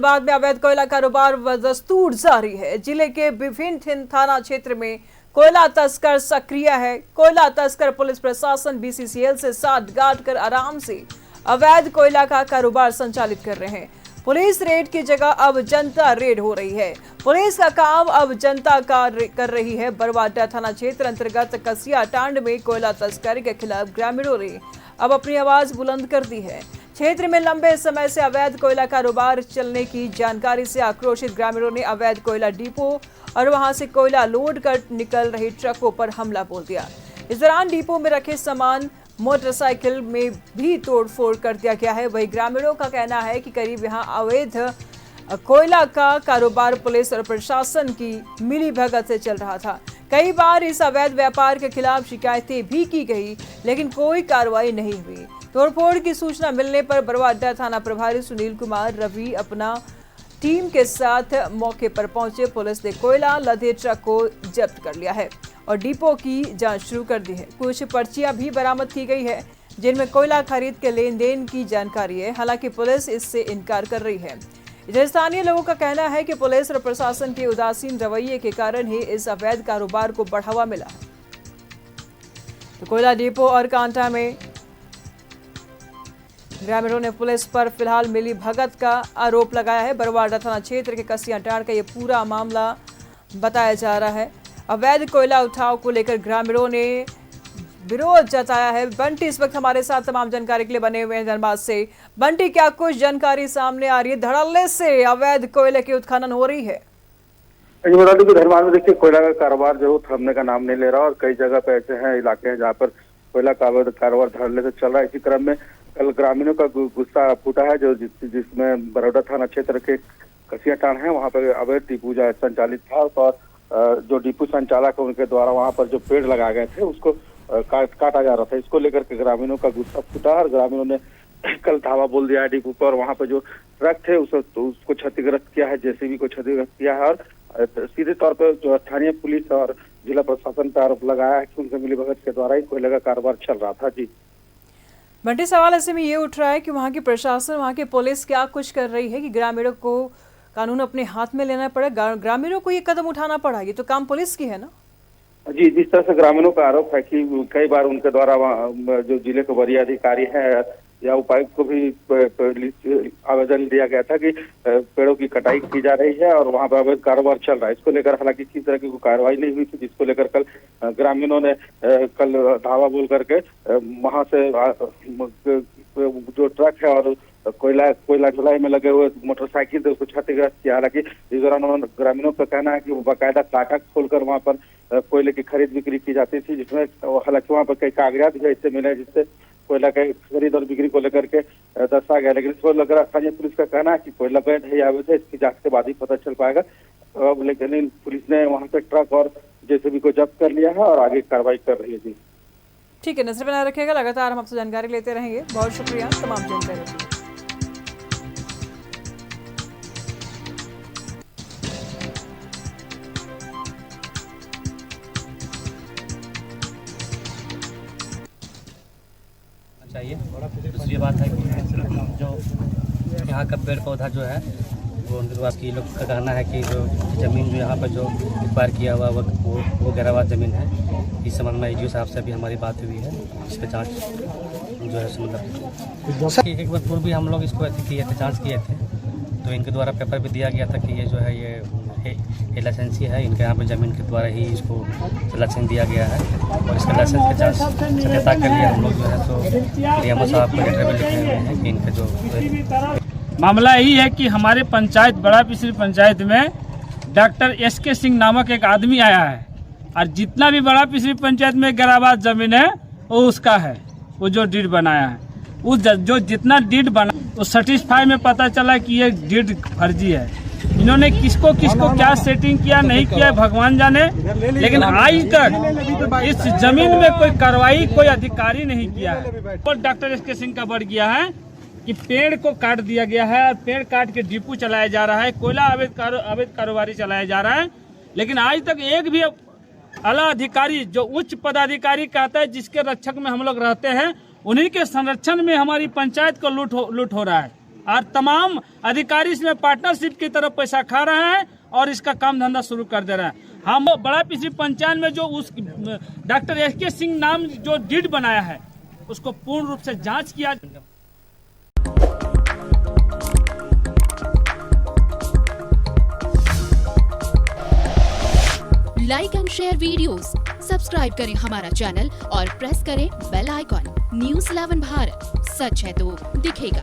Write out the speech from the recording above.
धनबाद में अवैध कोयला कारोबार बदस्तूर जारी है। जिले के विभिन्न थाना क्षेत्र में कोयला तस्कर सक्रिय है। कोयला तस्कर पुलिस प्रशासन बीसीसीएल से साठगांठ कर आराम से अवैध कोयला का कारोबार संचालित कर रहे हैं। पुलिस रेड की जगह अब जनता रेड हो रही है। पुलिस का काम अब जनता का कर रही है। बरवाडा थाना क्षेत्र अंतर्गत कसिया टांड में कोयला तस्करी के खिलाफ ग्रामीणों ने अब अपनी आवाज बुलंद कर दी है। क्षेत्र में लंबे समय से अवैध कोयला कारोबार चलने की जानकारी से आक्रोशित ग्रामीणों ने अवैध कोयला डिपो और वहां से कोयला लोड कर निकल रही ट्रकों पर हमला बोल दिया। इस दौरान डिपो में रखे सामान मोटरसाइकिल में भी तोड़फोड़ कर दिया गया है। वहीं ग्रामीणों का कहना है कि करीब यहां अवैध कोयला का कारोबार पुलिस और प्रशासन की मिलीभगत से चल रहा था। कई बार इस अवैध व्यापार के खिलाफ शिकायतें भी की गई, लेकिन कोई कार्रवाई नहीं हुई। तोड़फोड़ की सूचना मिलने पर बरवाडा थाना प्रभारी सुनील कुमार रवि अपना टीम के साथ मौके पर पहुंचे। पुलिस ने कोयला लदे ट्रक को जब्त कर लिया है और डिपो की जांच शुरू कर दी है। कुछ पर्चियां भी बरामद की गई है जिनमें कोयला खरीद के लेन देन की जानकारी है। हालांकि पुलिस इससे इनकार कर रही है। इधर स्थानीय लोगों का कहना है कि पुलिस और प्रशासन के उदासीन रवैये के कारण ही इस अवैध कारोबार को बढ़ावा मिला है। तो कोयला डिपो और कांटा में ग्रामीणों ने पुलिस पर फिलहाल मिली भगत का आरोप लगाया है। बरवाडा थाना क्षेत्र के कसिया टांड का ये पूरा मामला बताया जा रहा है। अवैध कोयला उठाव को लेकर ग्रामीणों ने विरोध जताया है। बंटी इस वक्त हमारे साथ तमाम जानकारी के लिए बने हुए हैं धनबाद से। बंटी, क्या कुछ जानकारी सामने आ रही है? धड़ल्ले से अवैध कोयले की उत्खनन हो रही है। बता दूं कि धनबाद में देखिए कोयला का कारोबार जो थमने का नाम नहीं ले रहा और कई जगह पे ऐसे हैं इलाके हैं जहाँ पर कोयला का अवैध कारोबार धड़ल्ले से चल रहा है। इसी क्रम में कल ग्रामीणों का गुस्सा फूटा है जो जिसमें बरौदा थाना क्षेत्र के कसिया टांड है वहाँ पर अवैध डिपो संचालित था और जो डिपो संचालक है उनके द्वारा वहाँ पर जो पेड़ लगाए गए थे उसको काटा जा रहा था। इसको लेकर के ग्रामीणों का गुस्सा फूटा और ग्रामीणों ने कल धावा बोल दिया है डिपो पर। वहाँ पर जो ट्रक थे उसको क्षतिग्रस्त किया है, जेसीबी को क्षतिग्रस्त किया है और सीधे तौर पर जो स्थानीय पुलिस और जिला प्रशासन पर आरोप लगाया है कि उनके मिलीभगत के द्वारा ही कोयले का कारोबार चल रहा था। जी बंटी, सवाल ऐसे में ये उठ रहा है कि वहाँ की प्रशासन, वहाँ की पुलिस क्या कुछ कर रही है कि ग्रामीणों को कानून अपने हाथ में लेना पड़ा? ग्रामीणों को ये कदम उठाना पड़ा, ये तो काम पुलिस की है ना? जी, जिस तरह से ग्रामीणों का आरोप है कि कई बार उनके द्वारा जो जिले के वरीय अधिकारी है या उपायुक्त को भी आवेदन दिया गया था कि पेड़ों की कटाई की जा रही है और वहाँ पर अवैध कारोबार चल रहा है। इसको लेकर हालांकि किसी तरह की कार्रवाई नहीं हुई थी, जिसको लेकर कल ग्रामीणों ने कल धावा बोल करके वहाँ से जो ट्रक है और कोयला ढुलाई में लगे हुए मोटरसाइकिल थे उसको क्षतिग्रस्त किया। हालांकि इस दौरान ग्रामीणों का कहना है कि वो बाकायदा काटा खोलकर वहाँ पर कोयले की खरीद बिक्री की जाती थी, जिसमें हालांकि वहाँ पर कई कागजात भी ऐसे मिले जिससे कोयला के खरीद और बिक्री को लेकर के दर्शा गया। लेकिन इसको लेकर स्थानीय पुलिस का कहना है कि कोयला वैध है या अवैध है इसकी जांच के बाद ही पता चल पाएगा। लेकिन पुलिस ने वहाँ से ट्रक और जेसीबी को जब्त कर लिया है और आगे कार्रवाई कर रही है। जी ठीक है, नजर बनाए रखिएगा, लगातार हम आपसे जानकारी लेते रहेंगे। बहुत शुक्रिया तमाम जानकारी। चाहिए। दूसरी बात है कि जो यहाँ का पेड़ पौधा जो है वो उनके पास की लोग का कहना है कि जो ज़मीन जो यहाँ पर जो एक्वायर किया हुआ वो गिरावाद ज़मीन है। इस संबंध में एडीओ साहब से भी हमारी बात हुई है। इस पर जाँच जो है मतलब एक बार पूर्व भी हम लोग इसको ऐसे किए थे, जाँच किए थे, तो इनके द्वारा पेपर भी दिया गया था कि ये जो है ये लाइसेंसी है, इनके यहाँ पर ज़मीन के द्वारा ही इसको लाइसेंस दिया गया है और इसका लाइसेंस के जाँच सत्यता के लिए हम लोग जो है तो डीएमओ साहब को लेटर भी लिखे हुए हैं कि इनका जो मामला यही है कि हमारे पंचायत बड़ा पिछली पंचायत में डॉक्टर SK सिंह नामक एक आदमी आया है और जितना भी बड़ा पिछली पंचायत में गिरावाद जमीन है वो उसका है। वो जो डीड बनाया है उस जो जितना डीड बना वो सर्टिफाई में पता चला कि ये डीड फर्जी है। इन्होंने किसको क्या सेटिंग किया नहीं किया भगवान जाने, लेकिन आज तक इस जमीन में कोई कार्रवाई कोई अधिकारी नहीं किया है। और डॉक्टर SK सिंह का बढ़ गया है कि पेड़ को काट दिया गया है और पेड़ काट के डिपो चलाया जा रहा है, कोयला अवैध कारोबारी चलाया जा रहा है। लेकिन आज तक एक भी आला अधिकारी जो उच्च पदाधिकारी कहता है जिसके रक्षक में हम लोग रहते हैं, उन्हीं के संरक्षण में हमारी पंचायत को लूट हो रहा है और तमाम अधिकारी इसमें पार्टनरशिप की तरफ पैसा खा रहे हैं और इसका काम धंधा शुरू कर दे रहे हैं। हम बड़ा पिछली पंचायत में जो उस डॉक्टर एसके सिंह नाम जो डीड बनाया है उसको पूर्ण रूप से जांच किया। Like and share videos, subscribe करें हमारा चैनल और प्रेस करें बेल आइकॉन। News 11 भारत, सच है तो दिखेगा।